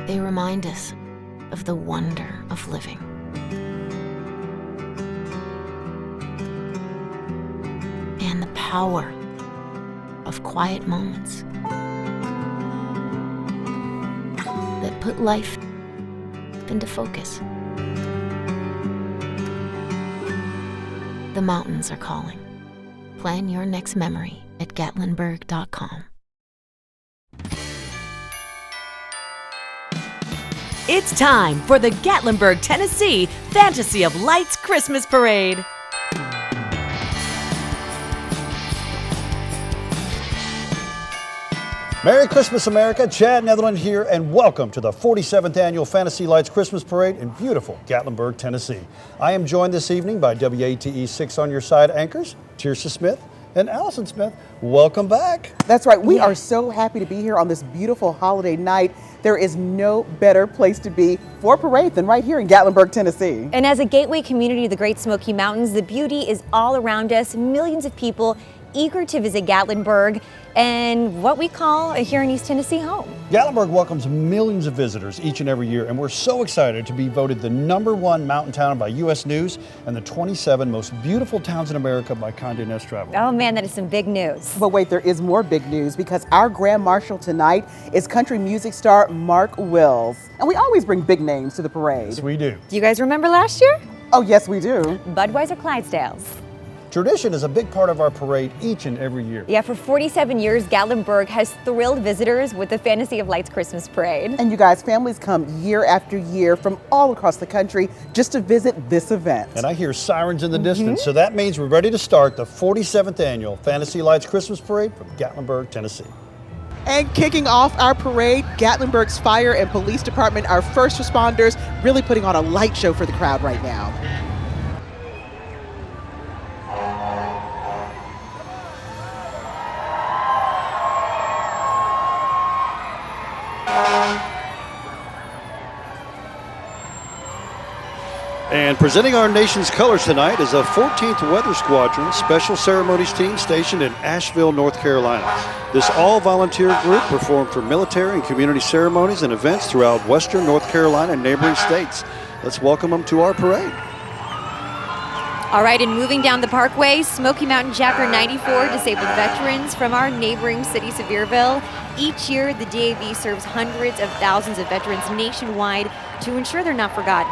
They remind us of the wonder of living. And the power of quiet moments that put life into focus. The mountains are calling. Plan your next memory at Gatlinburg.com. It's time for the Gatlinburg, Tennessee Fantasy of Lights Christmas Parade. Merry Christmas, America. Chad Netherland here, and welcome to the 47th Annual Fantasy Lights Christmas Parade in beautiful Gatlinburg, Tennessee. I am joined this evening by WATE 6 On Your Side anchors, Tirsa Smith and Allison Smith. Welcome back. That's right. We are so happy to be here on this beautiful holiday night. There is no better place to be for a parade than right here in Gatlinburg, Tennessee. And as a gateway community to the Great Smoky Mountains, the beauty is all around us. Millions of people eager to visit Gatlinburg and what we call here in East Tennessee home. Gatlinburg welcomes millions of visitors each and every year, and we're so excited to be voted the #1 mountain town by U.S. News and the 27 most beautiful towns in America by Condé Nast Traveler. Oh man, that is some big news. But wait, there is more big news because our Grand Marshal tonight is country music star Mark Wills. And we always bring big names to the parade. Yes, we do. Do you guys remember last year? Oh, yes, we do. Budweiser Clydesdales. Tradition is a big part of our parade each and every year. Yeah, for 47 years, Gatlinburg has thrilled visitors with the Fantasy of Lights Christmas Parade. And you guys, families come year after year from all across the country just to visit this event. And I hear sirens in the distance, so that means we're ready to start the 47th Annual Fantasy Lights Christmas Parade from Gatlinburg, Tennessee. And kicking off our parade, Gatlinburg's Fire and Police Department, our first responders, really putting on a light show for the crowd right now. And presenting our nation's colors tonight is a 14th Weather Squadron Special Ceremonies team stationed in Asheville, North Carolina. This all-volunteer group performed for military and community ceremonies and events throughout western North Carolina and neighboring states. Let's welcome them to our parade. All right, and moving down the parkway, Smoky Mountain Chapter 94 disabled veterans from our neighboring city, Sevierville. Each year, the DAV serves hundreds of thousands of veterans nationwide to ensure they're not forgotten.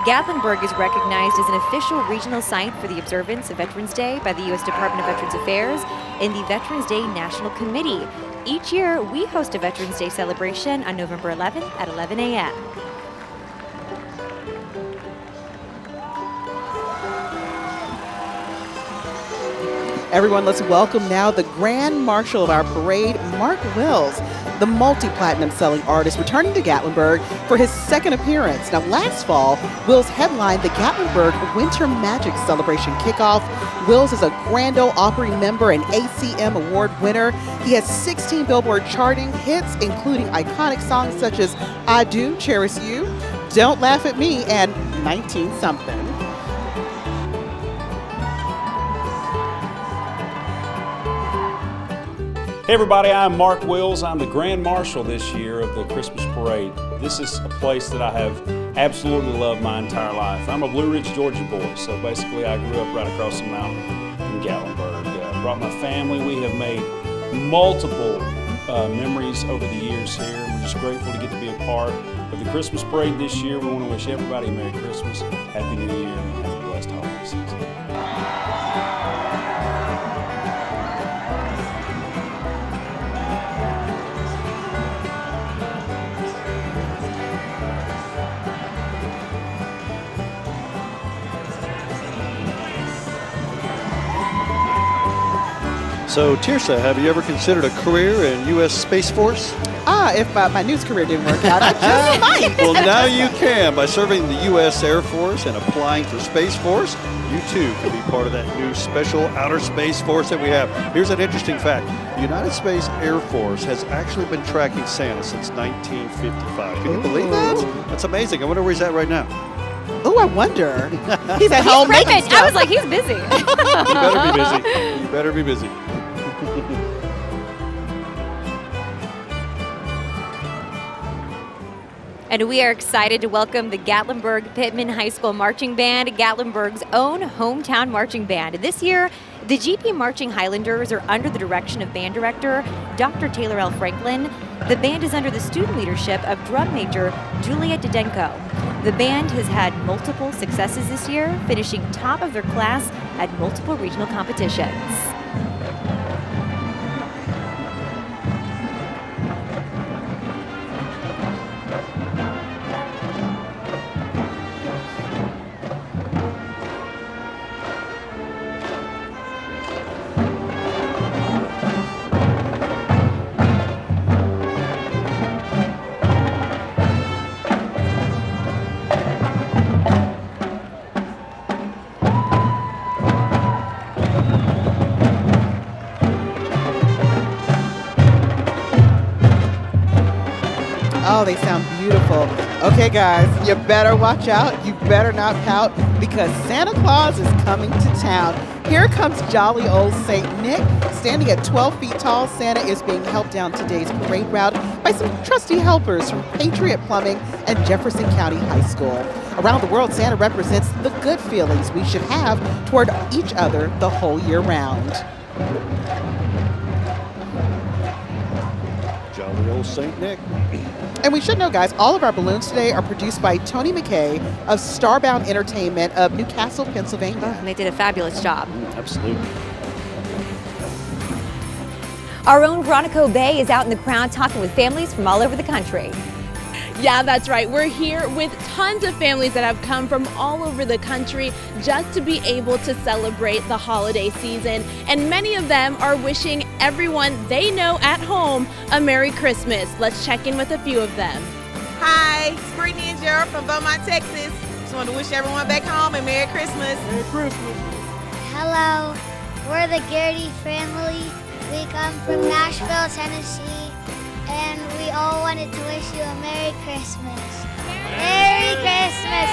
Gatlinburg is recognized as an official regional site for the observance of Veterans Day by the U.S. Department of Veterans Affairs and the Veterans Day National Committee. Each year, we host a Veterans Day celebration on November 11th at 11 a.m. Everyone, let's welcome now the Grand Marshal of our parade, Mark Wills, the multi-platinum selling artist returning to Gatlinburg for his second appearance. Now, last fall, Wills headlined the Gatlinburg Winter Magic Celebration kickoff. Wills is a Grand Ole Opry member and ACM Award winner. He has 16 Billboard charting hits, including iconic songs such as I Do Cherish You, Don't Laugh at Me, and 19-something. Hey everybody, I'm Mark Wills. I'm the Grand Marshal this year of the Christmas Parade. This is a place that I have absolutely loved my entire life. I'm a Blue Ridge, Georgia boy, so basically I grew up right across the mountain in Gatlinburg. Brought my family. We have made multiple memories over the years here. We're just grateful to get to be a part of the Christmas Parade this year. We want to wish everybody a Merry Christmas, Happy New Year, and have a blessed holiday season. So, Tirsa, have you ever considered a career in U.S. Space Force? If my news career didn't work out, I just might. Well, now you can. By serving the U.S. Air Force and applying for Space Force, you too can be part of that new special outer space force that we have. Here's an interesting fact. The United States Air Force has actually been tracking Santa since 1955. Can you believe that? That's amazing. I wonder where he's at right now. Oh, I wonder. He's at home making stuff. I was like, he's busy. You better be busy. You better be busy. And we are excited to welcome the Gatlinburg Pittman High School Marching Band, Gatlinburg's own hometown marching band. This year, the GP Marching Highlanders are under the direction of band director Dr. Taylor L. Franklin. The band is under the student leadership of drum major Juliet Didenko. The band has had multiple successes this year, finishing top of their class at multiple regional competitions. Oh, they sound beautiful. Okay, guys, you better watch out. You better not pout because Santa Claus is coming to town. Here comes jolly old Saint Nick. Standing at 12 feet tall, Santa is being helped down today's parade route by some trusty helpers from Patriot Plumbing and Jefferson County High School. Around the world, Santa represents the good feelings we should have toward each other the whole year round. Jolly old Saint Nick. And we should know, guys, all of our balloons today are produced by Tony McKay of Starbound Entertainment of Newcastle, Pennsylvania. And they did a fabulous job. Absolutely. Our own Veronica Bay is out in the crowd talking with families from all over the country. Yeah, that's right. We're here with tons of families that have come from all over the country just to be able to celebrate the holiday season. And many of them are wishing everyone they know at home a Merry Christmas. Let's check in with a few of them. Hi, it's Brittany and Gerald from Beaumont, Texas. Just want to wish everyone back home a Merry Christmas. Merry Christmas. Hello, we're the Garrity family. We come from Nashville, Tennessee, and we all wanted to wish you a Merry Christmas. Merry Christmas!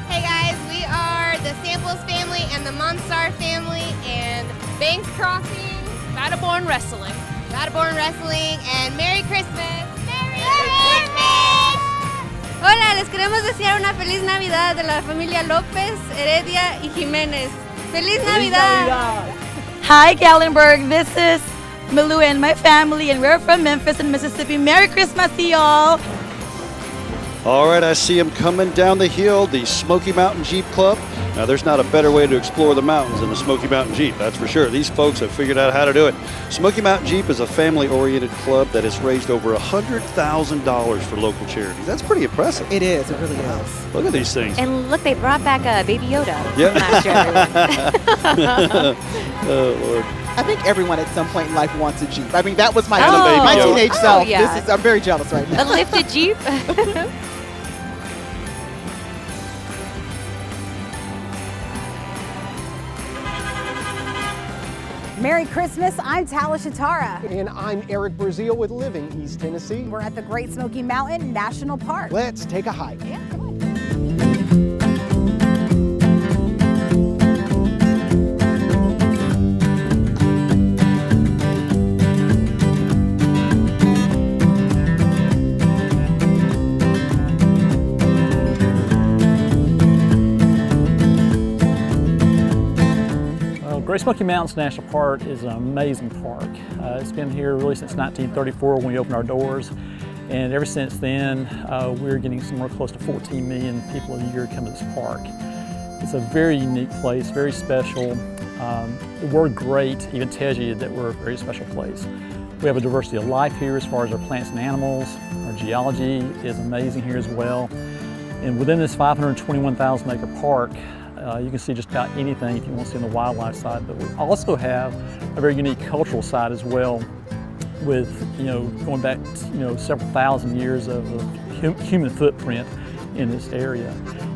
Hey guys, we are the Samples family and the Monstar family and Banks Crossing, Battleborn Wrestling. Battleborn Wrestling and Merry Christmas! Merry Christmas! Hola, les queremos desear una feliz Navidad de la familia López, Heredia y Jiménez. ¡Feliz Navidad! Hi, Gatlinburg. This is Milou and my family, and we're from Memphis in Mississippi. Merry Christmas to y'all. All right, I see them coming down the hill, the Smoky Mountain Jeep Club. Now, there's not a better way to explore the mountains than the Smoky Mountain Jeep, that's for sure. These folks have figured out how to do it. Smoky Mountain Jeep is a family-oriented club that has raised over $100,000 for local charities. That's pretty impressive. It is. It really is. Look at these things. And look, they brought back Baby Yoda Yeah. from last year. Oh, Lord. I think everyone at some point in life wants a Jeep. I mean, that was my, And a baby my Yoda. teenage Oh, self. yeah. I'm very jealous right now. A lifted Jeep. Merry Christmas, I'm Tala Shatara. And I'm Eric Brazil with Living East Tennessee. We're at the Great Smoky Mountain National Park. Let's take a hike. Yeah, come on. Great Smoky Mountains National Park is an amazing park. It's been here really since 1934 when we opened our doors, and ever since then we're getting somewhere close to 14 million people a year come to this park. It's a very unique place, very special. The word great even tells you that we're a very special place. We have a diversity of life here as far as our plants and animals. Our geology is amazing here as well. And within this 521,000 acre park, you can see just about anything if you want to see on the wildlife side, but we also have a very unique cultural side as well, with going back several thousand years of human footprint in this area.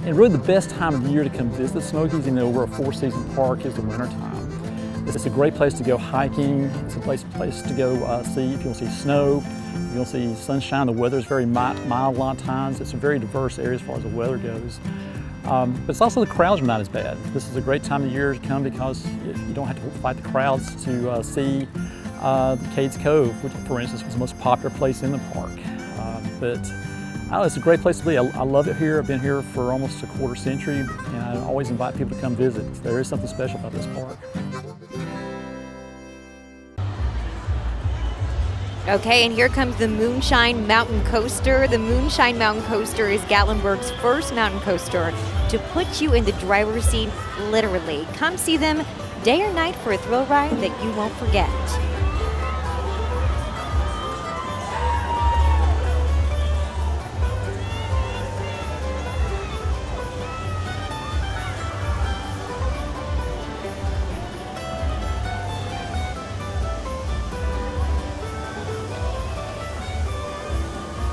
And really the best time of the year to come visit the Smokies, we're a 4-season park, is the winter time. It's a great place to go hiking. It's a place to go see if you want to see snow, if you want to see sunshine. The weather is very mild a lot of times. It's a very diverse area as far as the weather goes. But it's also the crowds are not as bad. This is a great time of year to come because you don't have to fight the crowds to see the Cades Cove, which, for instance, was the most popular place in the park. But Oh, it's a great place to be. I love it here. I've been here for almost a quarter century, and I always invite people to come visit. There is something special about this park. Okay, and here comes the Moonshine Mountain Coaster. The Moonshine Mountain Coaster is Gatlinburg's first mountain coaster to put you in the driver's seat, literally. Come see them day or night for a thrill ride that you won't forget.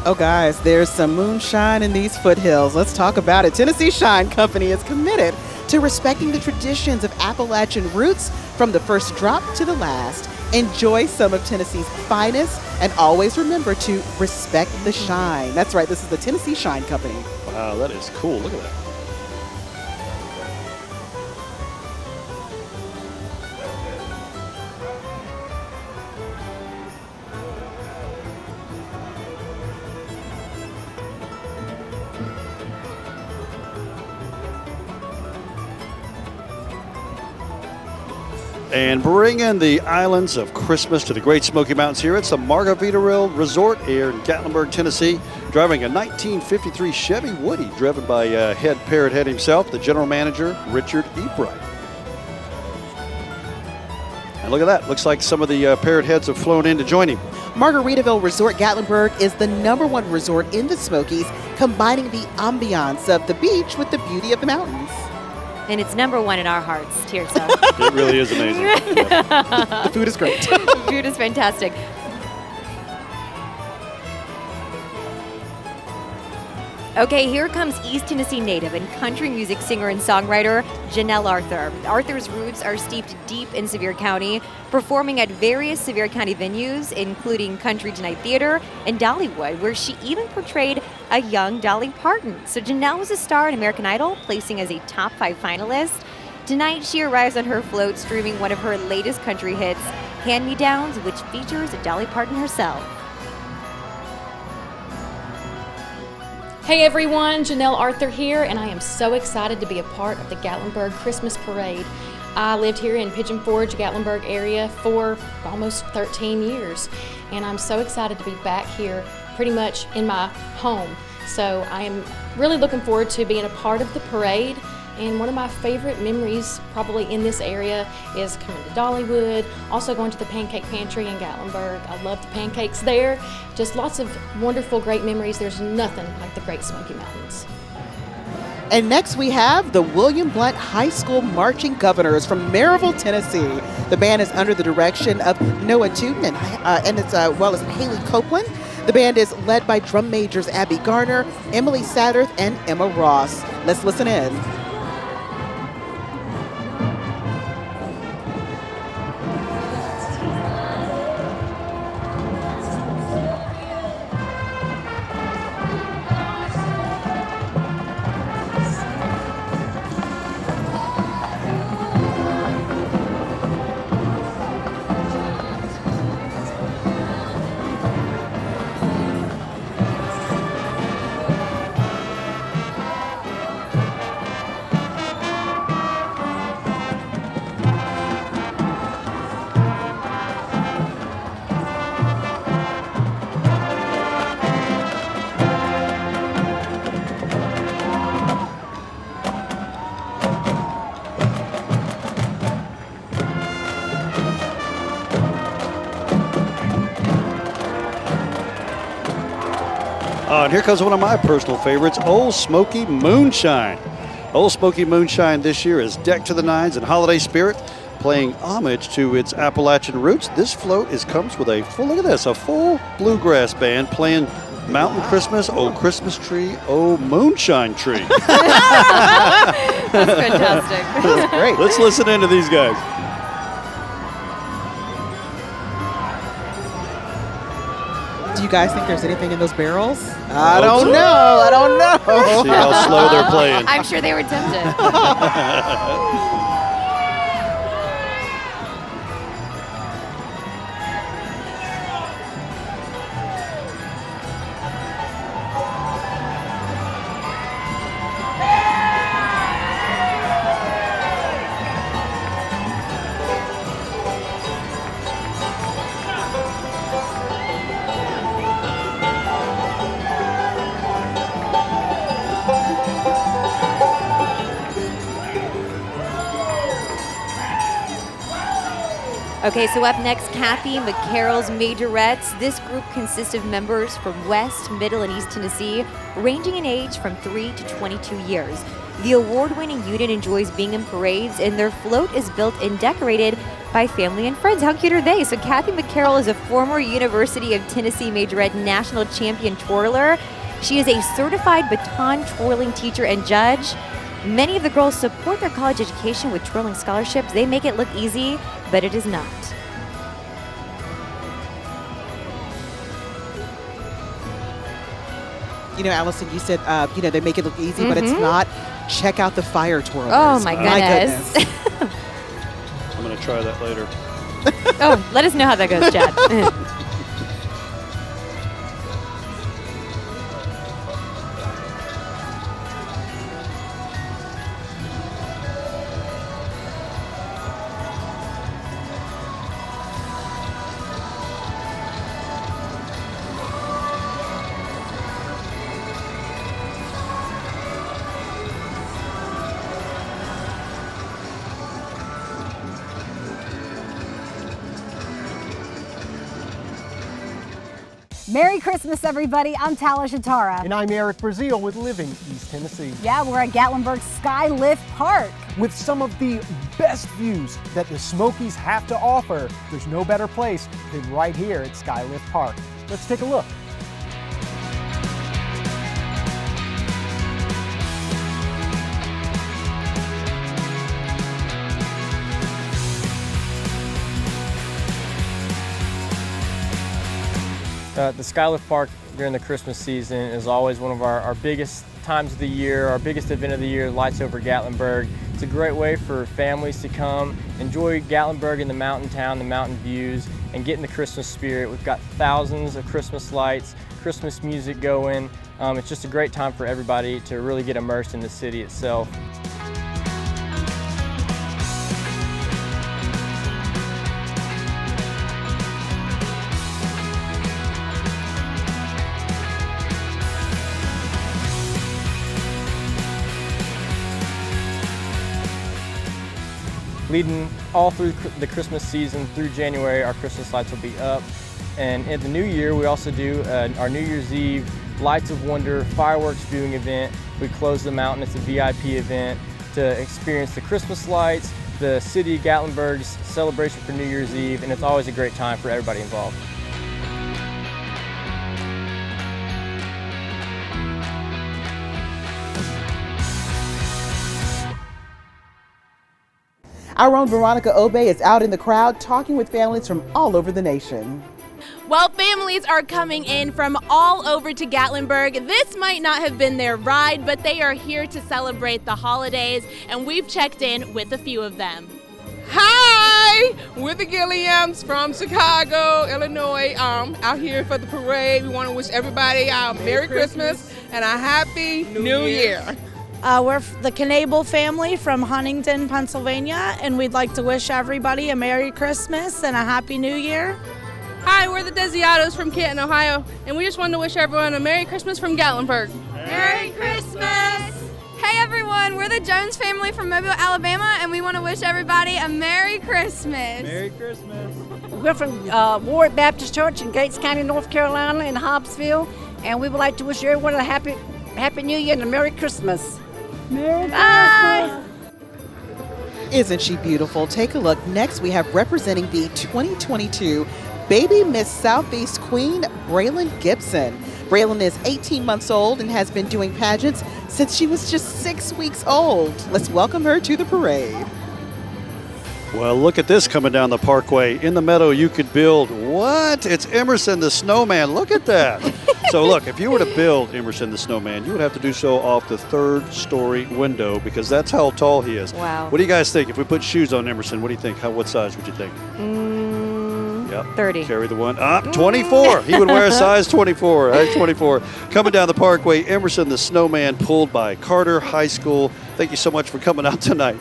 Oh, guys, there's some moonshine in these foothills. Let's talk about it. Tennessee Shine Company is committed to respecting the traditions of Appalachian roots from the first drop to the last. Enjoy some of Tennessee's finest, and always remember to respect the shine. That's right, this is the Tennessee Shine Company. Wow, that is cool. Look at that. And bringing the islands of Christmas to the Great Smoky Mountains here. It's the Margaritaville Resort here in Gatlinburg, Tennessee. Driving a 1953 Chevy Woody driven by head Parrot Head himself, the general manager, Richard Ebright. And look at that. Looks like some of the Parrot Heads have flown in to join him. Margaritaville Resort Gatlinburg is the #1 resort in the Smokies, combining the ambiance of the beach with the beauty of the mountains. And it's #1 in our hearts, Tirsa. It really is amazing. Yeah. The food is great. The food is fantastic. Okay, here comes East Tennessee native and country music singer and songwriter Janelle Arthur. Arthur's roots are steeped deep in Sevier County, performing at various Sevier County venues, including Country Tonight Theater and Dollywood, where she even portrayed a young Dolly Parton. So Janelle was a star in American Idol, placing as a top 5 finalist. Tonight, she arrives on her float, streaming one of her latest country hits, Hand Me Downs, which features Dolly Parton herself. Hey everyone, Janelle Arthur here, and I am so excited to be a part of the Gatlinburg Christmas Parade. I lived here in Pigeon Forge, Gatlinburg area for almost 13 years, and I'm so excited to be back here pretty much in my home. So I am really looking forward to being a part of the parade, and one of my favorite memories probably in this area is coming to Dollywood, also going to the Pancake Pantry in Gatlinburg. I love the pancakes there. Just lots of wonderful, great memories. There's nothing like the Great Smoky Mountains. And next we have the William Blount High School Marching Governors from Maryville, Tennessee. The band is under the direction of Noah Tootin and it's well as Haley Copeland. The band is led by drum majors Abby Garner, Emily Satterth, and Emma Ross. Let's listen in. And here comes one of my personal favorites, Old Smoky Moonshine. Old Smoky Moonshine this year is decked to the nines in holiday spirit, playing homage to its Appalachian roots. This float comes with a full, look at this, a full bluegrass band playing Mountain Christmas, Oh Christmas Tree, Oh Moonshine Tree. That's fantastic. That's great. Let's listen into these guys. Do you guys think there's anything in those barrels? I don't know. See how slow they're playing. I'm sure they were tempted. Okay, so up next, Kathy McCarroll's Majorettes. This group consists of members from West, Middle, and East Tennessee, ranging in age from 3 to 22 years. The award-winning unit enjoys being in parades, and their float is built and decorated by family and friends. How cute are they? So Kathy McCarroll is a former University of Tennessee Majorette national champion twirler. She is a certified baton twirling teacher and judge. Many of the girls support their college education with twirling scholarships. They make it look easy, but it is not. You know, Allison, you said, they make it look easy, but it's not. Check out the fire twirlers. Oh, my goodness. I'm going to try that later. Oh, let us know how that goes, Chad. Merry Christmas, everybody. I'm Talia Shatara. And I'm Eric Brazil with Living East Tennessee. Yeah, we're at Gatlinburg Skylift Park. With some of the best views that the Smokies have to offer, there's no better place than right here at Skylift Park. Let's take a look. The Skylift Park during the Christmas season is always one of our biggest times of the year, our biggest event of the year, Lights Over Gatlinburg. It's a great way for families to come, enjoy Gatlinburg and the mountain town, the mountain views, and get in the Christmas spirit. We've got thousands of Christmas lights, Christmas music going. It's just a great time for everybody to really get immersed in the city itself. Leading all through the Christmas season through January, our Christmas lights will be up. And in the new year, we also do our New Year's Eve Lights of Wonder fireworks viewing event. We close the mountain. It's a VIP event to experience the Christmas lights, the city of Gatlinburg's celebration for New Year's Eve, and it's always a great time for everybody involved. Our own Veronica Obey is out in the crowd talking with families from all over the nation. Well, families are coming in from all over to Gatlinburg. This might not have been their ride, but they are here to celebrate the holidays, and we've checked in with a few of them. Hi, we're the Gilliams from Chicago, Illinois, out here for the parade. We want to wish everybody a Merry Christmas and a Happy New Year. We're the Knable family from Huntington, Pennsylvania, and we'd like to wish everybody a Merry Christmas and a Happy New Year. Hi, we're the Desiatos from Canton, Ohio, and we just wanted to wish everyone a Merry Christmas from Gatlinburg. Merry Christmas! Hey everyone, we're the Jones family from Mobile, Alabama, and we want to wish everybody a Merry Christmas. Merry Christmas. We're from Ward Baptist Church in Gates County, North Carolina, in Hobbsville, and we would like to wish everyone a Happy New Year and a Merry Christmas. Merry Bye. Isn't she beautiful? Take a look. Next, we have representing the 2022 Baby Miss Southeast Queen, Braylon Gibson. Braylon is 18 months old and has been doing pageants since she was just 6 weeks old. Let's welcome her to the parade. Well, look at this coming down the parkway. In the meadow, you could build what? It's Emerson the Snowman. Look at that. So look, if you were to build Emerson the Snowman, you would have to do so off the 3rd-story window because that's how tall he is. Wow. What do you guys think? If we put shoes on Emerson, what do you think? What size would you think? 30. Carry the one up. 24. He would wear a size 24. Right? 24. Coming down the parkway, Emerson the Snowman, pulled by Carter High School. Thank you so much for coming out tonight.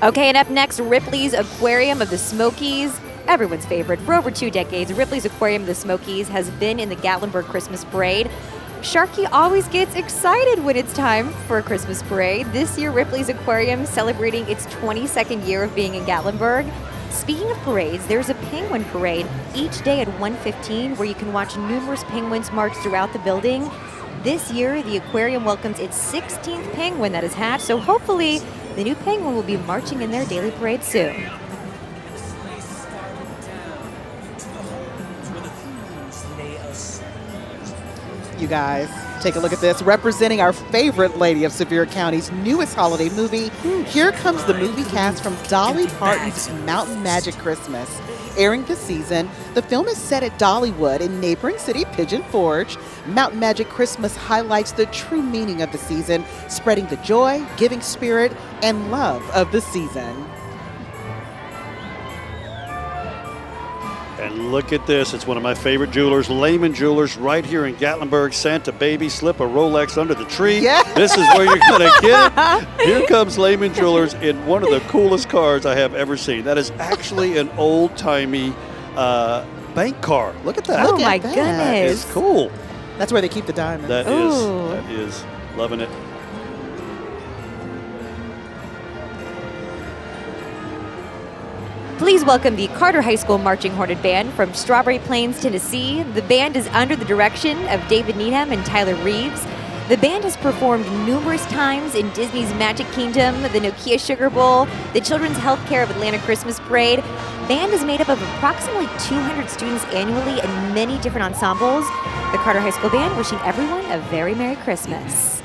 Okay, and up next, Ripley's Aquarium of the Smokies. Everyone's favorite. For over 2 decades, Ripley's Aquarium of the Smokies has been in the Gatlinburg Christmas Parade. Sharky always gets excited when it's time for a Christmas parade. This year, Ripley's Aquarium celebrating its 22nd year of being in Gatlinburg. Speaking of parades, there's a penguin parade each day at 1:15 where you can watch numerous penguins march throughout the building. This year, the aquarium welcomes its 16th penguin that has hatched, so hopefully the new penguin will be marching in their daily parade soon. You guys, take a look at this. Representing our favorite lady of Sevier County's newest holiday movie, here comes the movie cast from Dolly Parton's Mountain Magic Christmas. Airing this season, the film is set at Dollywood in neighboring city Pigeon Forge. Mountain Magic Christmas highlights the true meaning of the season, spreading the joy, giving spirit, and love of the season. And look at this. It's one of my favorite jewelers, Lehman Jewelers, right here in Gatlinburg. Santa baby, slip a Rolex under the tree. Yeah. This is where you're going to get it. Here comes Lehman Jewelers in one of the coolest cars I have ever seen. That is actually an old-timey bank car. Look at that. Oh, my goodness. That is cool. That's where they keep the diamonds. That is. Loving it. Please welcome the Carter High School Marching Hornet Band from Strawberry Plains, Tennessee. The band is under the direction of David Needham and Tyler Reeves. The band has performed numerous times in Disney's Magic Kingdom, the Nokia Sugar Bowl, the Children's Healthcare of Atlanta Christmas Parade. Band is made up of approximately 200 students annually in many different ensembles. The Carter High School Band wishing everyone a very Merry Christmas.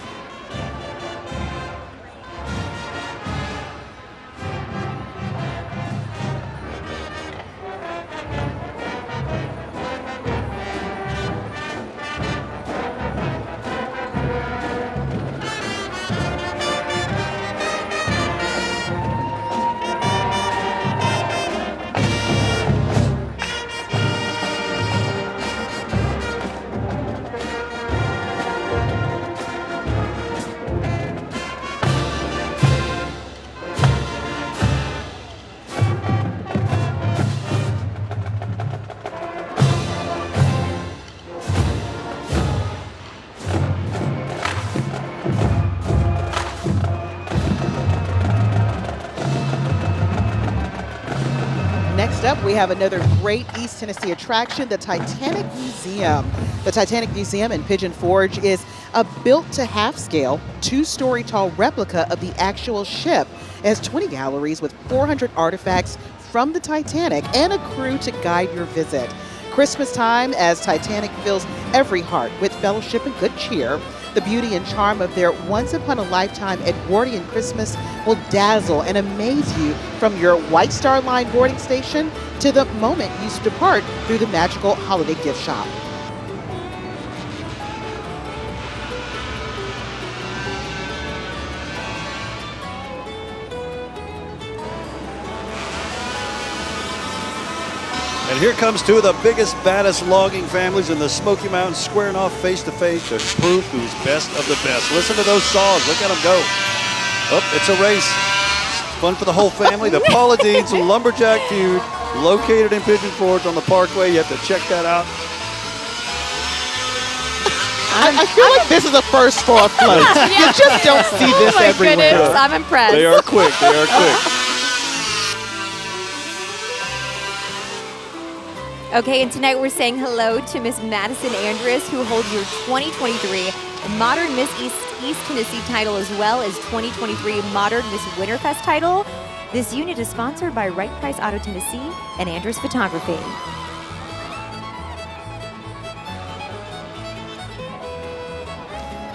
Next up, we have another great East Tennessee attraction, the Titanic Museum. The Titanic Museum in Pigeon Forge is a built-to-half-scale, 2-story tall replica of the actual ship. It has 20 galleries with 400 artifacts from the Titanic and a crew to guide your visit. Christmas time as Titanic fills every heart with fellowship and good cheer. The beauty and charm of their once-upon-a-lifetime Edwardian Christmas will dazzle and amaze you from your White Star Line boarding station to the moment you depart through the magical holiday gift shop. And here comes two of the biggest, baddest logging families in the Smoky Mountains squaring off face-to-face to prove who's best of the best. Listen to those saws. Look at them go. Oh, it's a race. Fun for the whole family. The Paula Dean's Lumberjack Feud, located in Pigeon Forge on the Parkway. You have to check that out. I feel like this is a first for a float. You just don't see this everywhere. Goodness, I'm impressed. They are quick. They are quick. Okay, and tonight we're saying hello to Miss Madison Andrus, who holds your 2023 Modern Miss East Tennessee title as well as 2023 Modern Miss Winterfest title. This unit is sponsored by Wright Price Auto Tennessee and Andrus Photography.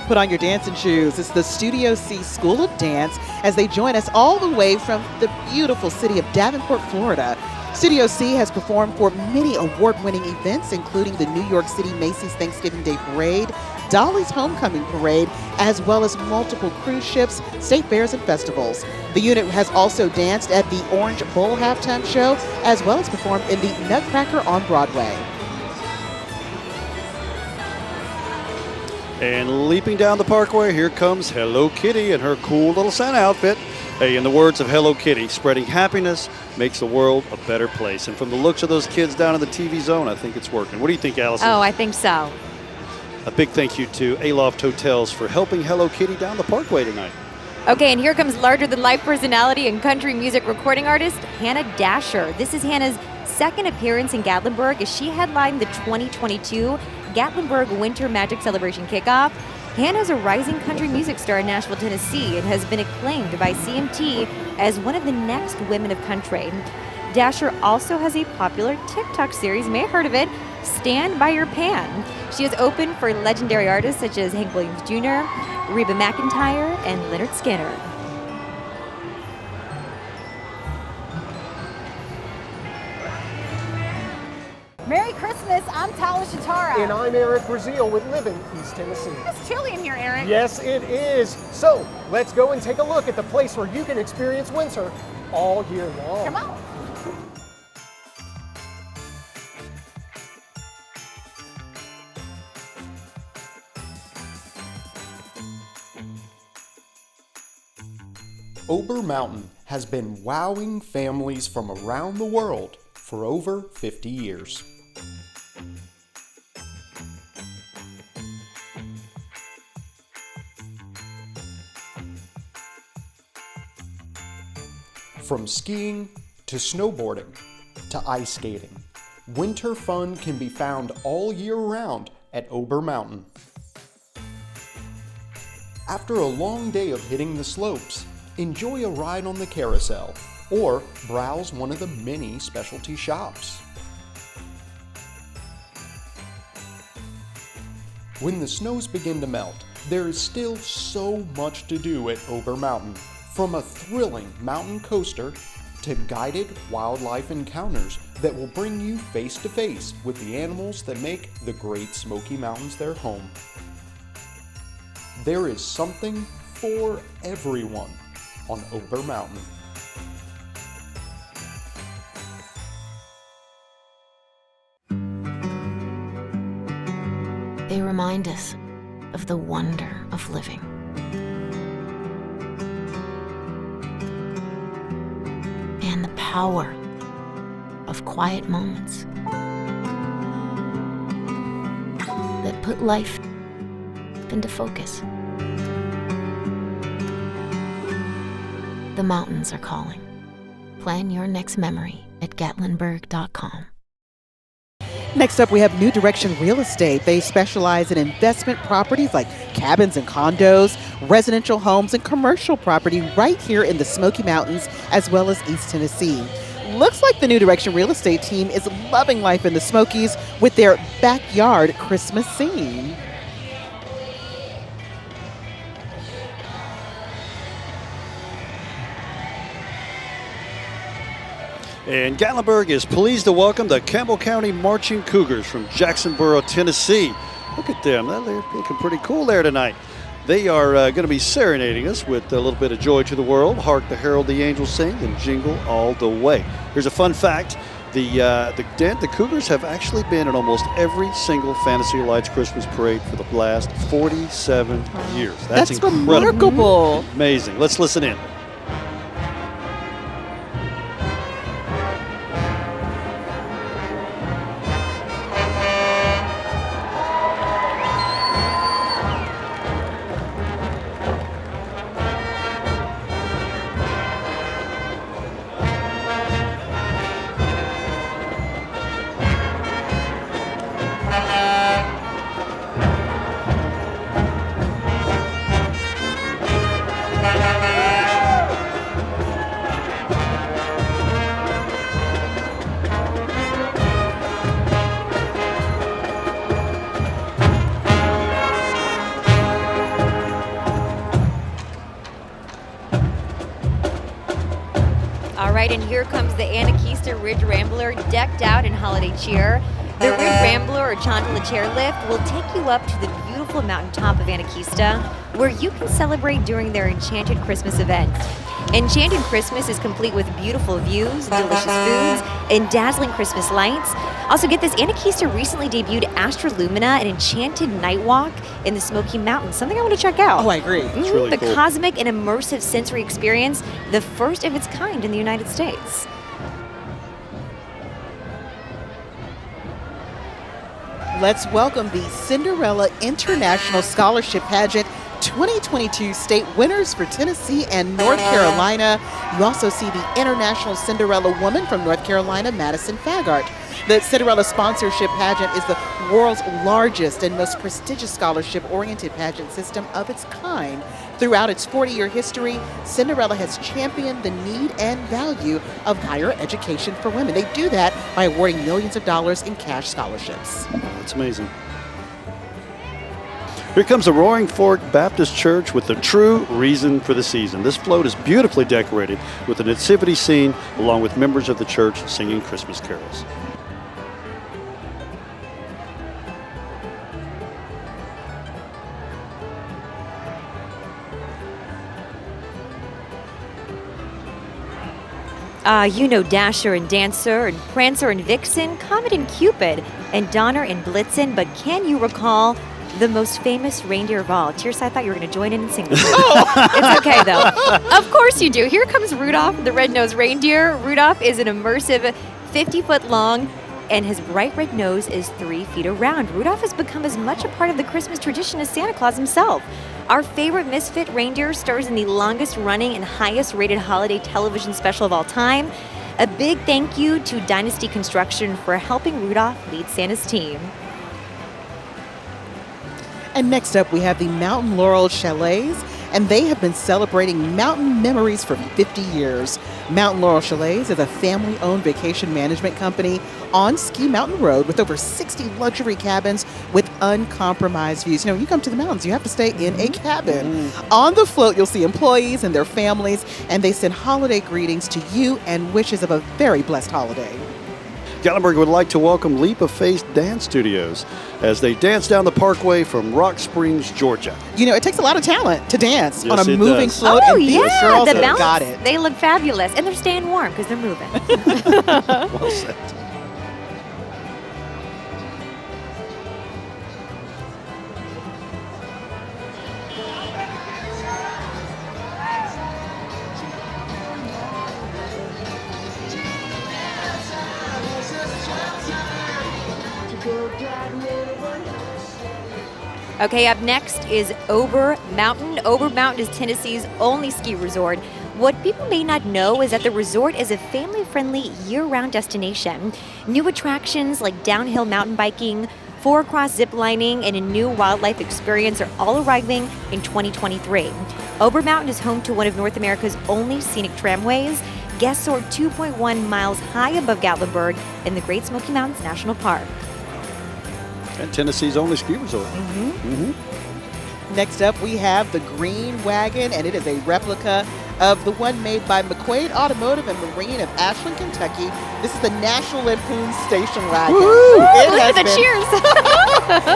Put on your dancing shoes. It's the Studio C School of Dance as they join us all the way from the beautiful city of Davenport, Florida. Studio C has performed for many award-winning events, including the New York City Macy's Thanksgiving Day Parade, Dolly's Homecoming Parade, as well as multiple cruise ships, state fairs, and festivals. The unit has also danced at the Orange Bowl halftime show, as well as performed in the Nutcracker on Broadway. And leaping down the Parkway, here comes Hello Kitty in her cool little Santa outfit. Hey, in the words of Hello Kitty, spreading happiness makes the world a better place. And from the looks of those kids down in the TV zone, I think it's working. What do you think, Allison? Oh, I think so. A big thank you to Aloft Hotels for helping Hello Kitty down the Parkway tonight. Okay, and here comes larger-than-life personality and country music recording artist Hannah Dasher. This is Hannah's second appearance in Gatlinburg as she headlined the 2022 Gatlinburg Winter Magic Celebration kickoff. Hannah's a rising country music star in Nashville, Tennessee, and has been acclaimed by CMT as one of the next women of country. Dasher also has a popular TikTok series, you may have heard of it, Stand By Your Pan. She has opened for legendary artists such as Hank Williams Jr., Reba McEntire, and Leonard Skinner. Merry Christmas, I'm Talia Shatara. And I'm Eric Brazil with Living East Tennessee. It's chilly in here, Eric. Yes, it is. So let's go and take a look at the place where you can experience winter all year long. Come on. Ober Mountain has been wowing families from around the world for over 50 years. From skiing to snowboarding to ice skating, winter fun can be found all year round at Ober Mountain. After a long day of hitting the slopes, enjoy a ride on the carousel or browse one of the many specialty shops. When the snows begin to melt, there is still so much to do at Ober Mountain. From a thrilling mountain coaster to guided wildlife encounters that will bring you face to face with the animals that make the Great Smoky Mountains their home. There is something for everyone on Ober Mountain. They remind us of the wonder of living. And the power of quiet moments that put life into focus. The mountains are calling. Plan your next memory at Gatlinburg.com. Next up, we have New Direction Real Estate. They specialize in investment properties like cabins and condos, residential homes, and commercial property right here in the Smoky Mountains, as well as East Tennessee. Looks like the New Direction Real Estate team is loving life in the Smokies with their backyard Christmas scene. And Gatlinburg is pleased to welcome the Campbell County Marching Cougars from Jacksonboro, Tennessee. Look at them. They're looking pretty cool there tonight. They are going to be serenading us with a little bit of Joy to the World, Hark the Herald the Angels Sing, and Jingle All the Way. Here's a fun fact. The Cougars have actually been in almost every single Fantasy Lights Christmas parade for the last 47 years. That's incredible. Remarkable. Amazing. Let's listen in. And here comes the Anakeesta Ridge Rambler decked out in holiday cheer. The Ridge Rambler or Chontallah chairlift will take you up to the beautiful mountaintop of Anakeesta, where you can celebrate during their Enchanted Christmas event. Enchanted Christmas is complete with beautiful views, delicious foods, and dazzling Christmas lights. Also get this, Anakeesta recently debuted Astrolumina, an enchanted night walk in the Smoky Mountains, something I want to check out. Oh, I agree. It's really the cool. cosmic and immersive sensory experience, the first of its kind in the United States. let's welcome the Cinderella International Scholarship Pageant 2022 state winners for Tennessee and North Carolina. You also see the International Cinderella Woman from North Carolina, Madison Fagart. The Cinderella Sponsorship Pageant is the world's largest and most prestigious scholarship-oriented pageant system of its kind. Throughout its 40-year history, Cinderella has championed the need and value of higher education for women. They do that by awarding millions of dollars in cash scholarships. That's amazing. Here comes the Roaring Fork Baptist Church with the true reason for the season. This float is beautifully decorated with a nativity scene along with members of the church singing Christmas carols. You know Dasher and Dancer and Prancer and Vixen, Comet and Cupid, and Donner and Blitzen, but can you recall the most famous reindeer of all? Tirsa, I thought you were going to join in and sing this. It's okay, though. Of course you do. Here comes Rudolph, the red-nosed reindeer. Rudolph is an immersive 50-foot long, and his bright red nose is 3 feet around. Rudolph has become as much a part of the Christmas tradition as Santa Claus himself. Our favorite misfit reindeer stars in the longest-running and highest-rated holiday television special of all time. A big thank you to Dynasty Construction for helping Rudolph lead Santa's team. And next up, we have the Mountain Laurel Chalets, and they have been celebrating mountain memories for 50 years. Mountain Laurel Chalets is a family-owned vacation management company on Ski Mountain Road with over 60 luxury cabins with uncompromised views. You know, when you come to the mountains, you have to stay in a cabin. On the float, you'll see employees and their families, and they send holiday greetings to you and wishes of a very blessed holiday. Gatlinburg would like to welcome Leap of Faith Dance Studios as they dance down the parkway from Rock Springs, Georgia. You know, it takes a lot of talent to dance on a it moving does. float. Oh, and these yeah, girls the have balance. got it. They look fabulous, and they're staying warm because they're moving. Well said. Okay, up next is Ober Mountain. Ober Mountain is Tennessee's only ski resort. What people may not know is that the resort is a family-friendly year-round destination. New attractions like downhill mountain biking, 4-cross zip lining, and a new wildlife experience are all arriving in 2023. Ober Mountain is home to one of North America's only scenic tramways. Guests soar 2.1 miles high above Gatlinburg in the Great Smoky Mountains National Park. And Tennessee's only ski resort. Next up, we have the Green Wagon, and it is a replica of the one made by McQuaid Automotive and Marine of Ashland, Kentucky. This is the National Lampoon Station Wagon. Look at the cheers.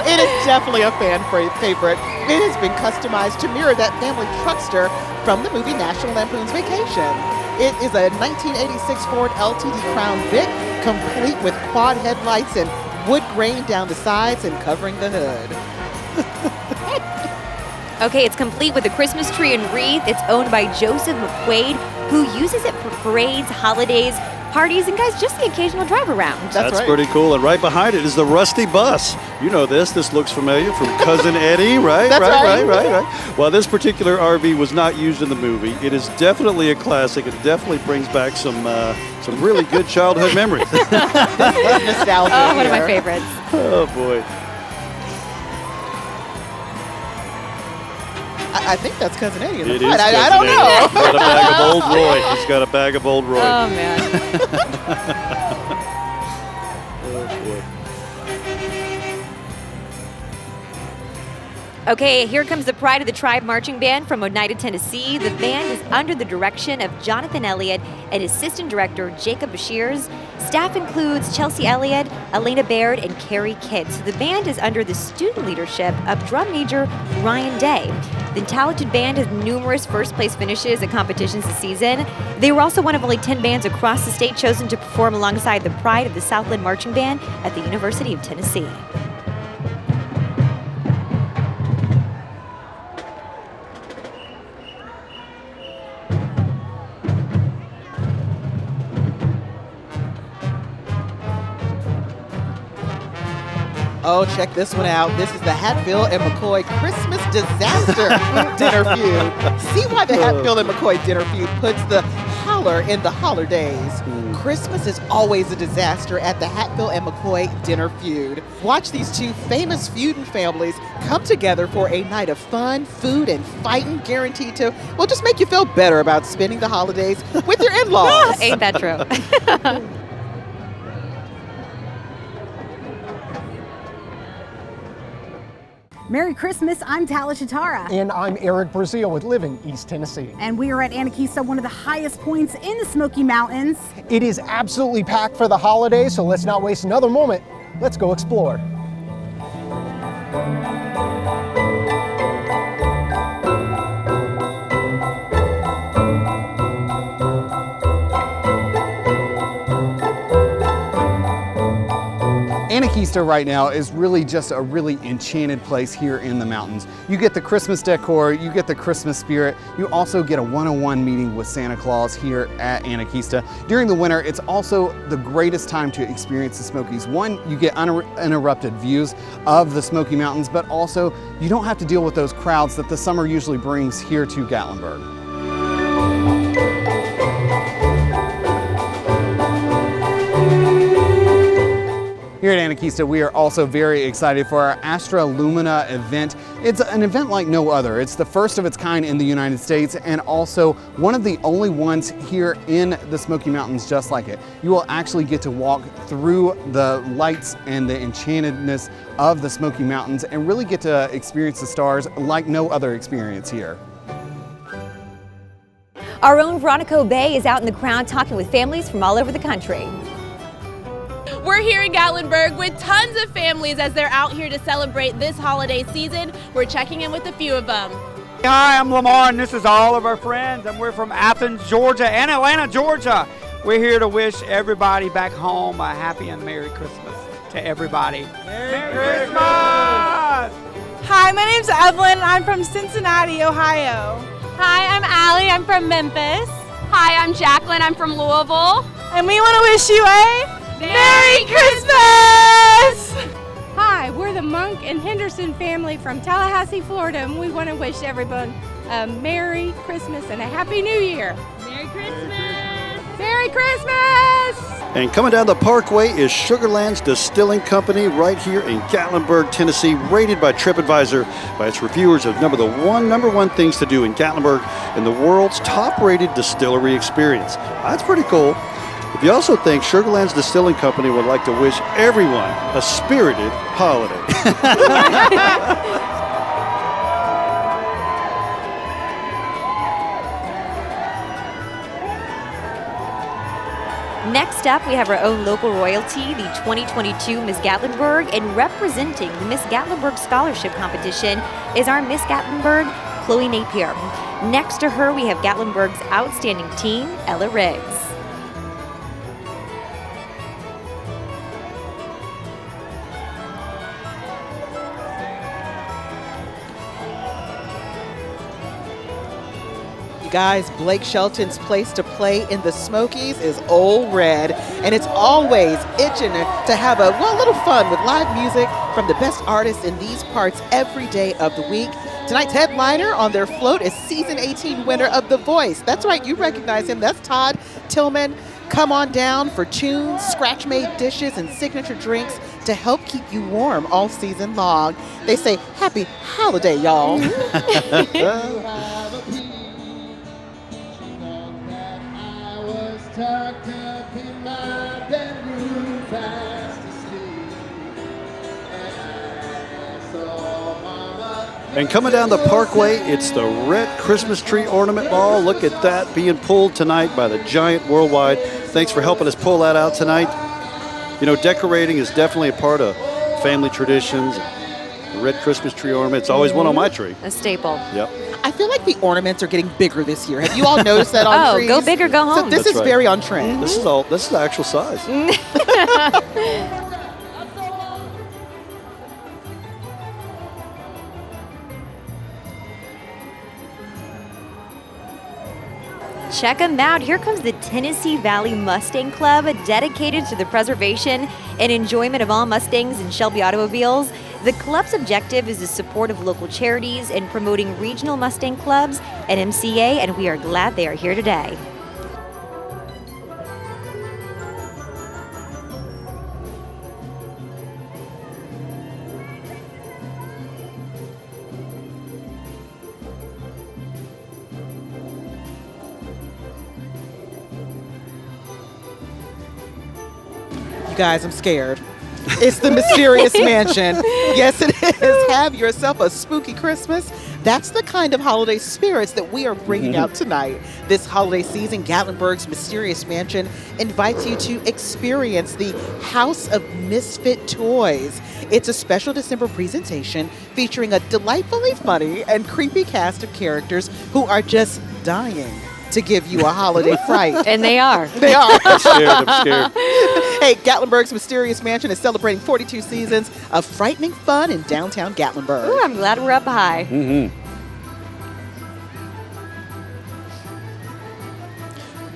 It is definitely a fan favorite. It has been customized to mirror that family truckster from the movie National Lampoon's Vacation. It is a 1986 Ford LTD Crown Vic, complete with quad headlights and wood grain down the sides and covering the hood. Okay, it's complete with a Christmas tree and wreath. It's owned by Joseph McQuaid, who uses it for parades, holidays, parties, and guys, just the occasional drive around. That's pretty cool. And right behind it is the Rusty Bus. You know this. This looks familiar from Cousin Eddie, right? That's right. While this particular RV was not used in the movie, it is definitely a classic. It definitely brings back some really good childhood memories. This is nostalgia. Oh, one of my here. favorites. Oh, boy. I think that's Cousin Eddie in the It front. is I don't Cousin know. Eddie. He's got a bag of Old Roy. He's got a bag of Old Roy. Oh, man. Oh, boy. Okay, here comes the Pride of the Tribe Marching Band from Oneida, Tennessee. The band is under the direction of Jonathan Elliott and assistant director Jacob Bashirs. Staff includes Chelsea Elliott, Elena Baird, and Carrie Kidd. So the band is under the student leadership of drum major Ryan Day. The talented band has numerous first-place finishes at competitions this season. They were also one of only 10 bands across the state chosen to perform alongside the Pride of the Southland Marching Band at the University of Tennessee. Oh, check this one out. This is the Hatfield and McCoy Christmas Disaster Dinner Feud. See why the Hatfield and McCoy Dinner Feud puts the holler in the holidays. Christmas is always a disaster at the Hatfield and McCoy Dinner Feud. Watch these two famous feuding families come together for a night of fun, food, and fighting, guaranteed to, well, just make you feel better about spending the holidays with your in-laws. Ain't that true? Merry Christmas, I'm Talia Shatara. And I'm Eric Brazil with Living East Tennessee. And we are at Anakeesta, one of the highest points in the Smoky Mountains. It is absolutely packed for the holidays, so let's not waste another moment. Let's go explore. Anakeesta right now is really just a really enchanted place here in the mountains. You get the Christmas decor, you get the Christmas spirit, you also get a one-on-one meeting with Santa Claus here at Anakeesta. During the winter, it's also the greatest time to experience the Smokies. One, you get uninterrupted views of the Smoky Mountains, but also you don't have to deal with those crowds that the summer usually brings here to Gatlinburg. Here at Anakeesta, we are also very excited for our Astra Lumina event. It's an event like no other. It's the first of its kind in the United States and also one of the only ones here in the Smoky Mountains just like it. You will actually get to walk through the lights and the enchantedness of the Smoky Mountains and really get to experience the stars like no other experience here. Our own Veronica Bay is out in the crowd talking with families from all over the country. We're here in Gatlinburg with tons of families as they're out here to celebrate this holiday season. We're checking in with a few of them. Hi, I'm Lamar, and this is all of our friends, and we're from Athens, Georgia, and Atlanta, Georgia. We're here to wish everybody back home a happy and Merry Christmas to everybody. Merry Christmas! Hi, my name's Evelyn. I'm from Cincinnati, Ohio. Hi, I'm Allie. I'm from Memphis. Hi, I'm Jacqueline. I'm from Louisville. And we want to wish you a Merry Christmas! Hi, we're the Monk and Henderson family from Tallahassee, Florida, and we want to wish everyone a Merry Christmas and a Happy New Year. Merry Christmas! Merry Christmas! And coming down the parkway is Sugarland's Distilling Company right here in Gatlinburg, Tennessee, rated by TripAdvisor by its reviewers as number one things to do in Gatlinburg in the world's top-rated distillery experience. That's pretty cool. If you also think Sugarland's Distilling Company would like to wish everyone a spirited holiday. Next up, we have our own local royalty, the 2022 Miss Gatlinburg, and representing the Miss Gatlinburg Scholarship Competition is our Miss Gatlinburg, Chloe Napier. Next to her, we have Gatlinburg's outstanding teen, Ella Riggs. You guys, Blake Shelton's place to play in the Smokies is Old Red, and it's always itching to have a little fun with live music from the best artists in these parts every day of the week. Tonight's headliner on their float is season 18 winner of The Voice. That's right, you recognize him. That's Todd Tillman. Come on down for tunes, scratch-made dishes, and signature drinks to help keep you warm all season long. They say, happy holiday, y'all. Tucked up in my bedroom, fast asleep. And coming down the parkway, it's the Red Christmas Tree Ornament Ball. Look at that being pulled tonight by the Giant Worldwide. Thanks for helping us pull that out tonight. You know, decorating is definitely a part of family traditions. The Red Christmas Tree Ornament, it's always one on my tree. A staple. Yep. I feel like the ornaments are getting bigger this year. Have you all noticed that on trees? Go big or go home. So this is very on trend. This is the actual size. Check them out. Here comes the Tennessee Valley Mustang Club, dedicated to the preservation and enjoyment of all Mustangs and Shelby automobiles. The club's objective is the support of local charities and promoting regional Mustang clubs at MCA, and we are glad they are here today. Guys, I'm scared. It's the Mysterious Mansion. Yes, it is. Have yourself a spooky Christmas. That's the kind of holiday spirits that we are bringing out tonight. This holiday season, Gatlinburg's Mysterious Mansion invites you to experience the House of Misfit Toys. It's a special December presentation featuring a delightfully funny and creepy cast of characters who are just dying to give you a holiday fright. And they are. They are. I'm scared. Hey, Gatlinburg's Mysterious Mansion is celebrating 42 seasons of frightening fun in downtown Gatlinburg. Ooh, I'm glad we're up high.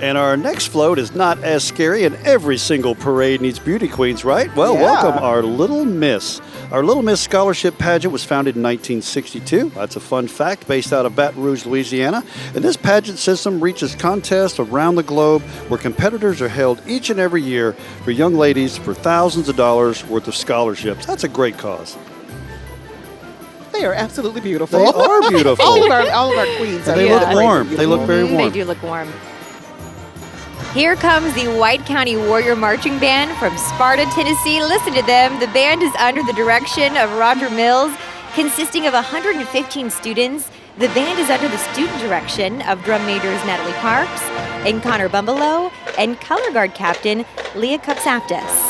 And our next float is not as scary, and every single parade needs beauty queens, right? Well, welcome our Little Miss. Our Little Miss Scholarship Pageant was founded in 1962. That's a fun fact, based out of Baton Rouge, Louisiana. And this pageant system reaches contests around the globe where competitors are held each and every year for young ladies for thousands of dollars worth of scholarships. That's a great cause. They are absolutely beautiful. They are beautiful. all of our queens. They look warm. They look very warm. They do look warm. Here comes the White County Warrior Marching Band from Sparta, Tennessee. Listen to them. The band is under the direction of Roger Mills, consisting of 115 students. The band is under the student direction of drum majors Natalie Parks and Connor Bumbelow and color guard captain Leah Kupsaftis.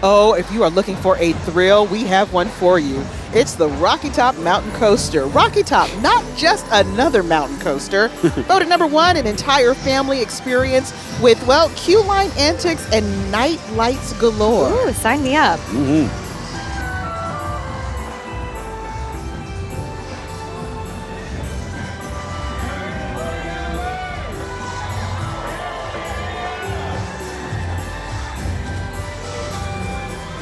Oh, if you are looking for a thrill, we have one for you. It's the Rocky Top Mountain Coaster. Rocky Top, not just another mountain coaster. Voted #1, an entire family experience with, well, queue line antics and night lights galore. Ooh, sign me up.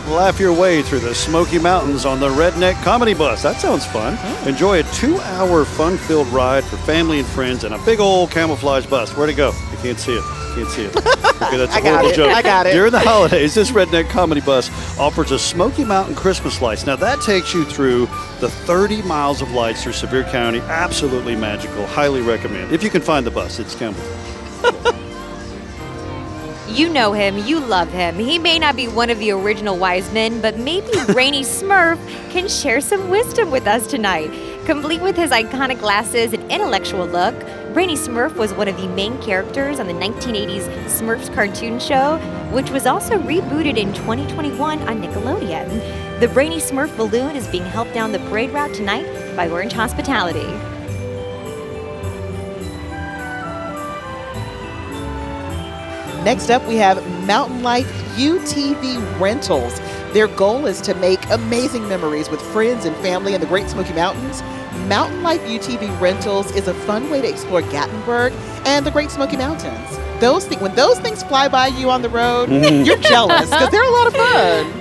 Laugh your way through the Smoky Mountains on the Redneck Comedy Bus. That sounds fun. Enjoy a 2-hour fun-filled ride for family and friends in a big old camouflage bus. Where'd it go? I can't see it. Okay, that's a horrible joke. I got it. During the holidays, this Redneck Comedy Bus offers a Smoky Mountain Christmas lights. Now, that takes you through the 30 miles of lights through Sevier County. Absolutely magical. Highly recommend. If you can find the bus, it's coming. You know him, you love him. He may not be one of the original wise men, but maybe Brainy Smurf can share some wisdom with us tonight. Complete with his iconic glasses and intellectual look, Brainy Smurf was one of the main characters on the 1980s Smurfs cartoon show, which was also rebooted in 2021 on Nickelodeon. The Brainy Smurf balloon is being helped down the parade route tonight by Orange Hospitality. Next up, we have Mountain Life UTV Rentals. Their goal is to make amazing memories with friends and family in the Great Smoky Mountains. Mountain Life UTV Rentals is a fun way to explore Gatlinburg and the Great Smoky Mountains. When those things fly by you on the road, you're jealous because they're a lot of fun.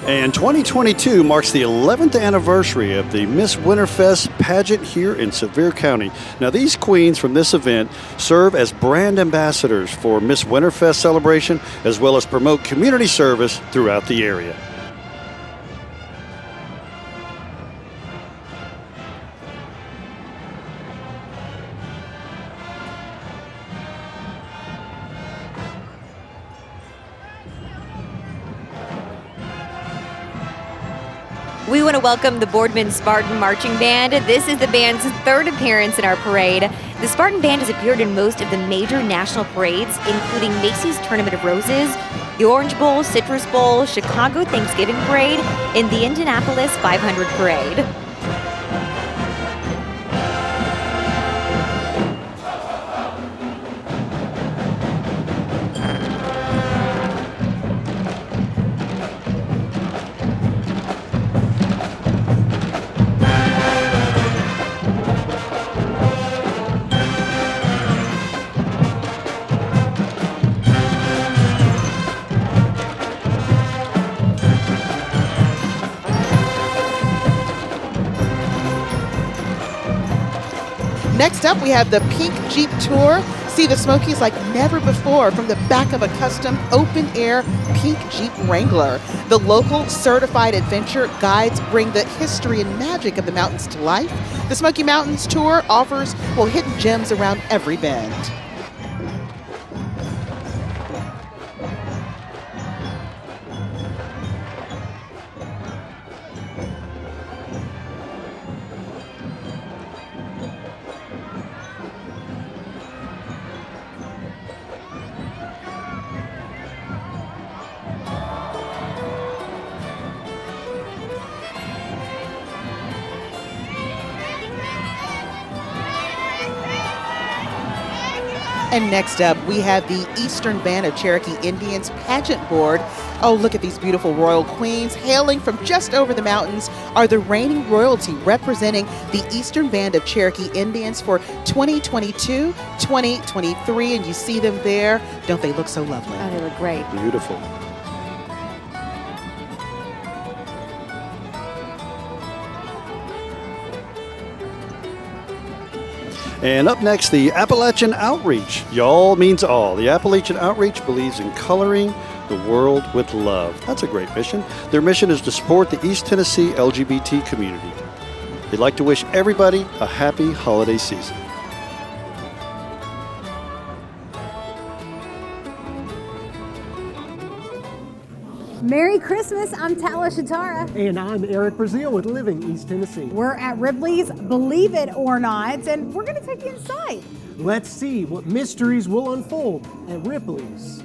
And 2022 marks the 11th anniversary of the Miss Winterfest pageant here in Sevier County. Now, these queens from this event serve as brand ambassadors for Miss Winterfest celebration, as well as promote community service throughout the area. We want to welcome the Boardman Spartan Marching Band. This is the band's third appearance in our parade. The Spartan Band has appeared in most of the major national parades, including Macy's Tournament of Roses, the Orange Bowl, Citrus Bowl, Chicago Thanksgiving Parade, and the Indianapolis 500 Parade. Next up, we have the Pink Jeep Tour. See the Smokies like never before from the back of a custom open-air Pink Jeep Wrangler. The local certified adventure guides bring the history and magic of the mountains to life. The Smoky Mountains Tour offers, hidden gems around every bend. And next up, we have the Eastern Band of Cherokee Indians Pageant Board. Oh, look at these beautiful royal queens. Hailing from just over the mountains are the reigning royalty representing the Eastern Band of Cherokee Indians for 2022, 2023. And you see them there. Don't they look so lovely? Oh, they look great. Beautiful. And up next, the Appalachian Outreach. Y'all means all. The Appalachian Outreach believes in coloring the world with love. That's a great mission. Their mission is to support the East Tennessee LGBT community. They'd like to wish everybody a happy holiday season. Merry Christmas, I'm Talia Shatara. And I'm Eric Brazil with Living East Tennessee. We're at Ripley's Believe It or Not, and we're going to take you inside. Let's see what mysteries will unfold at Ripley's.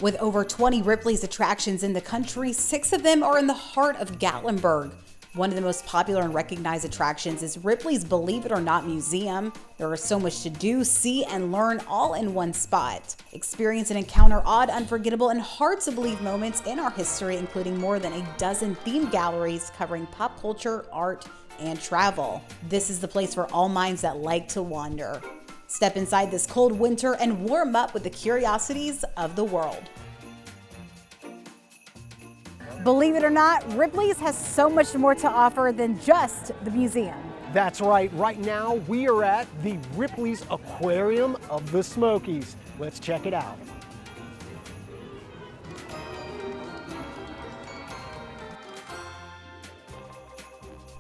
With over 20 Ripley's attractions in the country, 6 of them are in the heart of Gatlinburg. One of the most popular and recognized attractions is Ripley's Believe It or Not Museum. There is so much to do, see, and learn all in one spot. Experience and encounter odd, unforgettable, and hard to believe moments in our history, including more than a dozen themed galleries covering pop culture, art, and travel. This is the place for all minds that like to wander. Step inside this cold winter and warm up with the curiosities of the world. Believe it or not, Ripley's has so much more to offer than just the museum. That's right. Right now, we are at the Ripley's Aquarium of the Smokies. Let's check it out.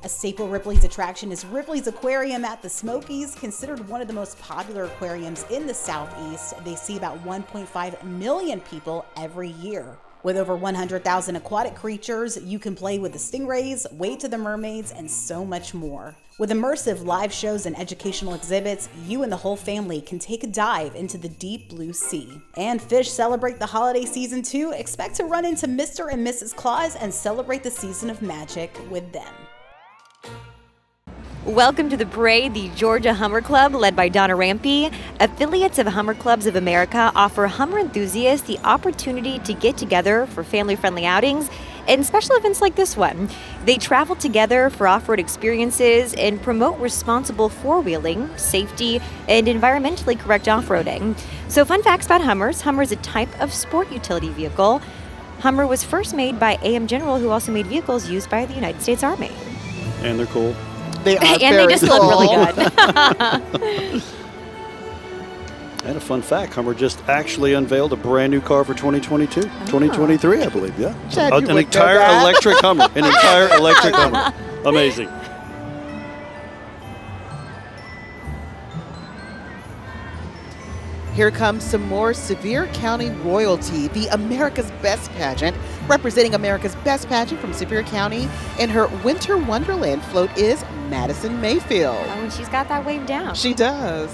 A staple Ripley's attraction is Ripley's Aquarium at the Smokies, considered one of the most popular aquariums in the Southeast. They see about 1.5 million people every year. With over 100,000 aquatic creatures, you can play with the stingrays, wade to the mermaids, and so much more. With immersive live shows and educational exhibits, you and the whole family can take a dive into the deep blue sea. And fish celebrate the holiday season too. Expect to run into Mr. and Mrs. Claus and celebrate the season of magic with them. Welcome to the parade, the Georgia Hummer Club, led by Donna Rampey. Affiliates of Hummer Clubs of America offer Hummer enthusiasts the opportunity to get together for family-friendly outings and special events like this one. They travel together for off-road experiences and promote responsible four-wheeling, safety, and environmentally correct off-roading. So fun facts about Hummers. Hummer is a type of sport utility vehicle. Hummer was first made by AM General, who also made vehicles used by the United States Army. And they're cool. They are and very they just cool. look really good. And a fun fact, Hummer just actually unveiled a brand new car for 2022, 2023, I believe, yeah. Chad, you An would know entire that. electric Hummer, an entire electric Hummer. Amazing. Here comes some more Sevier County royalty, the America's Best pageant, representing America's Best pageant from Sevier County. And her Winter Wonderland float is Madison Mayfield. Oh, and she's got that wave down. She does.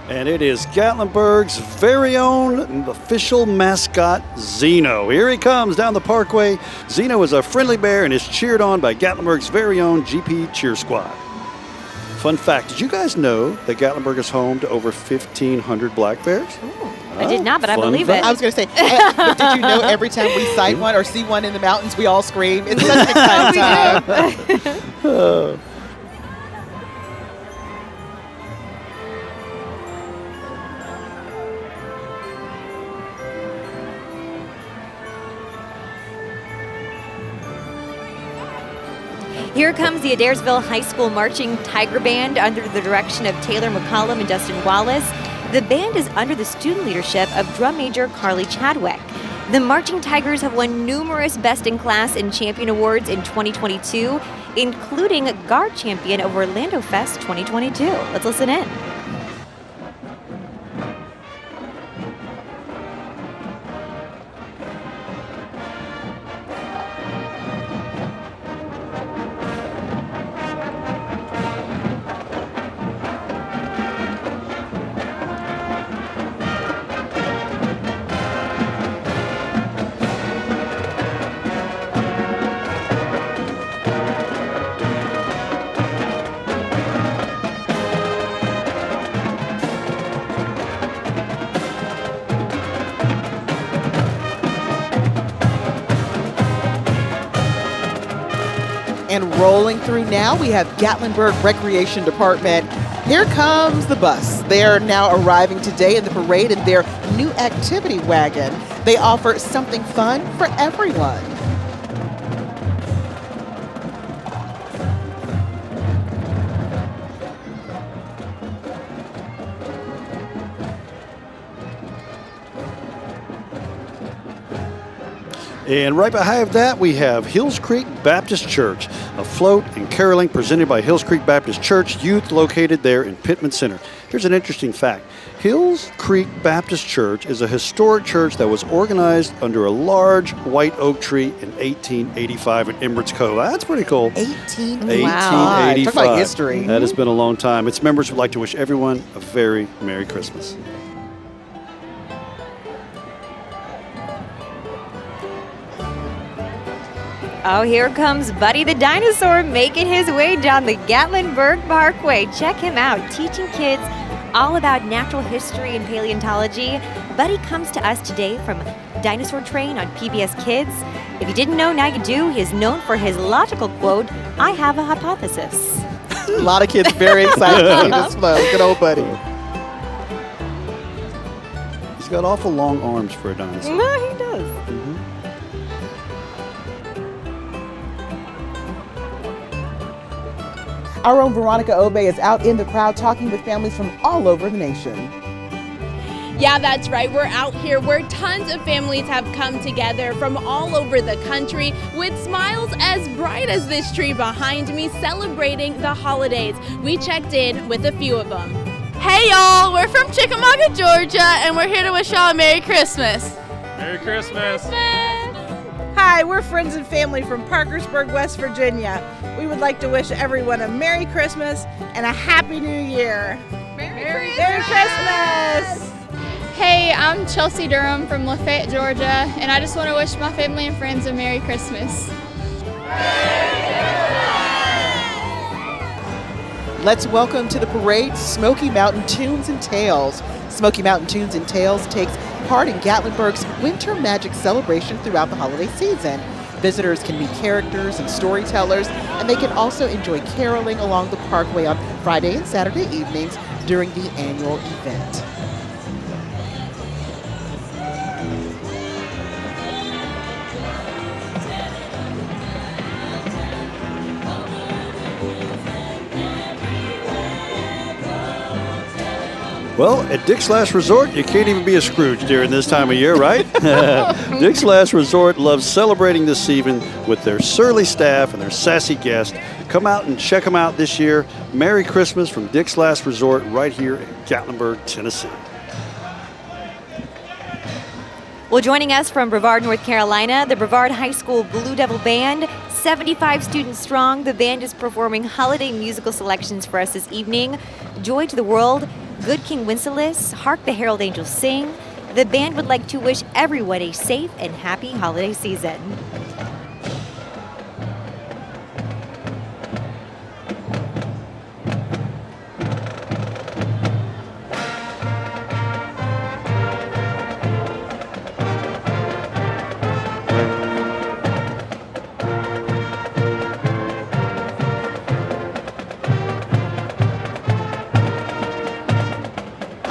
And it is Gatlinburg's very own official mascot, Zeno. Here he comes down the parkway. Zeno is a friendly bear and is cheered on by Gatlinburg's very own GP cheer squad. Fun fact, did you guys know that Gatlinburg is home to over 1,500 black bears? I did not, but I Fun believe fact. I was going to say, but did you know every time we sight one or see one in the mountains, we all scream? It's such an exciting time. Here comes the Adairsville High School Marching Tiger Band under the direction of Taylor McCollum and Dustin Wallace. The band is under the student leadership of drum major Carly Chadwick. The Marching Tigers have won numerous Best in Class and Champion Awards in 2022, including Guard Champion of Orlando Fest 2022. Let's listen in. And rolling through now, we have Gatlinburg Recreation Department. Here comes the bus. They are now arriving today in the parade in their new activity wagon. They offer something fun for everyone. And right behind that, we have Hills Creek Baptist Church, a float and caroling presented by Hills Creek Baptist Church youth located there in Pittman Center. Here's an interesting fact. Hills Creek Baptist Church is a historic church that was organized under a large white oak tree in 1885 at Emirates Cove. That's pretty cool. 1885. Talk about history. That has been a long time. Its members would like to wish everyone a very Merry Christmas. Oh, here comes Buddy the Dinosaur making his way down the Gatlinburg Parkway. Check him out, teaching kids all about natural history and paleontology. Buddy comes to us today from Dinosaur Train on PBS Kids. If you didn't know, now you do. He is known for his logical quote, "I have a hypothesis." A lot of kids very excited to see this flow. Good old Buddy. He's got awful long arms for a dinosaur. No, he does. Our own Veronica Obey is out in the crowd talking with families from all over the nation. Yeah, that's right. We're out here where tons of families have come together from all over the country with smiles as bright as this tree behind me celebrating the holidays. We checked in with a few of them. Hey y'all, we're from Chickamauga, Georgia, and we're here to wish y'all a Merry Christmas. Merry Christmas. Hi, we're friends and family from Parkersburg, West Virginia. We would like to wish everyone a Merry Christmas and a Happy New Year. Merry Christmas! Hey, I'm Chelsea Durham from Lafayette, Georgia, and I just want to wish my family and friends a Merry Christmas. Let's welcome to the parade Smoky Mountain Tunes and Tales. Smoky Mountain Tunes and Tales takes part in Gatlinburg's Winter Magic celebration throughout the holiday season. Visitors can meet characters and storytellers, and they can also enjoy caroling along the parkway on Friday and Saturday evenings during the annual event. Well, at Dick's Last Resort, you can't even be a Scrooge during this time of year, right? Dick's Last Resort loves celebrating this season with their surly staff and their sassy guests. Come out and check them out this year. Merry Christmas from Dick's Last Resort right here in Gatlinburg, Tennessee. Well, joining us from Brevard, North Carolina, the Brevard High School Blue Devil Band, 75 students strong. The band is performing holiday musical selections for us this evening. Joy to the World, Good King Wenceslas, Hark the Herald Angels Sing. The band would like to wish everyone a safe and happy holiday season.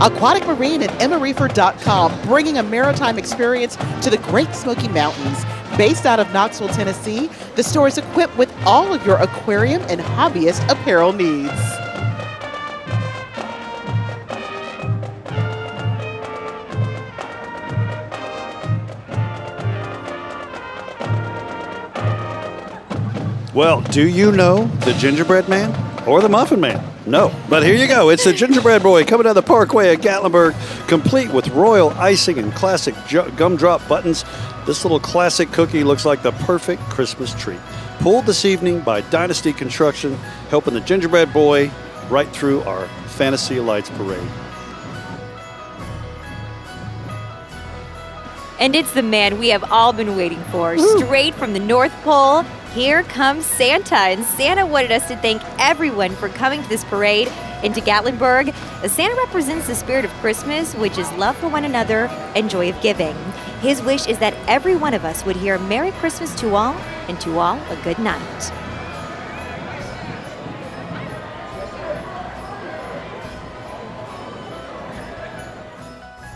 Aquatic Marine and EmmaReefer.com, bringing a maritime experience to the Great Smoky Mountains. Based out of Knoxville, Tennessee, the store is equipped with all of your aquarium and hobbyist apparel needs. Well, do you know the Gingerbread Man or the Muffin Man? No, but here you go. It's the Gingerbread Boy coming down the parkway at Gatlinburg, complete with royal icing and classic gumdrop buttons. This little classic cookie looks like the perfect Christmas treat. Pulled this evening by Dynasty Construction, helping the Gingerbread Boy right through our Fantasy Lights Parade. And it's the man we have all been waiting for, straight from the North Pole. Here comes Santa, and Santa wanted us to thank everyone for coming to this parade into Gatlinburg. Santa represents the spirit of Christmas, which is love for one another and joy of giving. His wish is that every one of us would hear Merry Christmas to all, and to all a good night.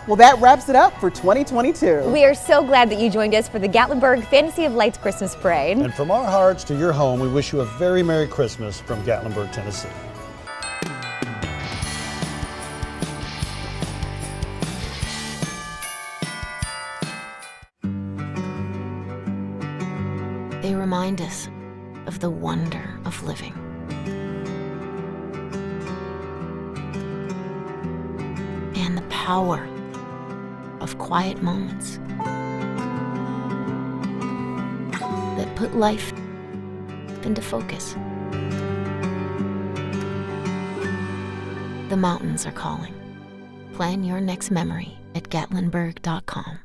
Well, that wraps it up for 2022. We are so glad that you joined us for the Gatlinburg Fantasy of Lights Christmas Parade. And from our hearts to your home, we wish you a very Merry Christmas from Gatlinburg, Tennessee. They remind us of the wonder of living. And the power of quiet moments that put life into focus. The mountains are calling. Plan your next memory at Gatlinburg.com.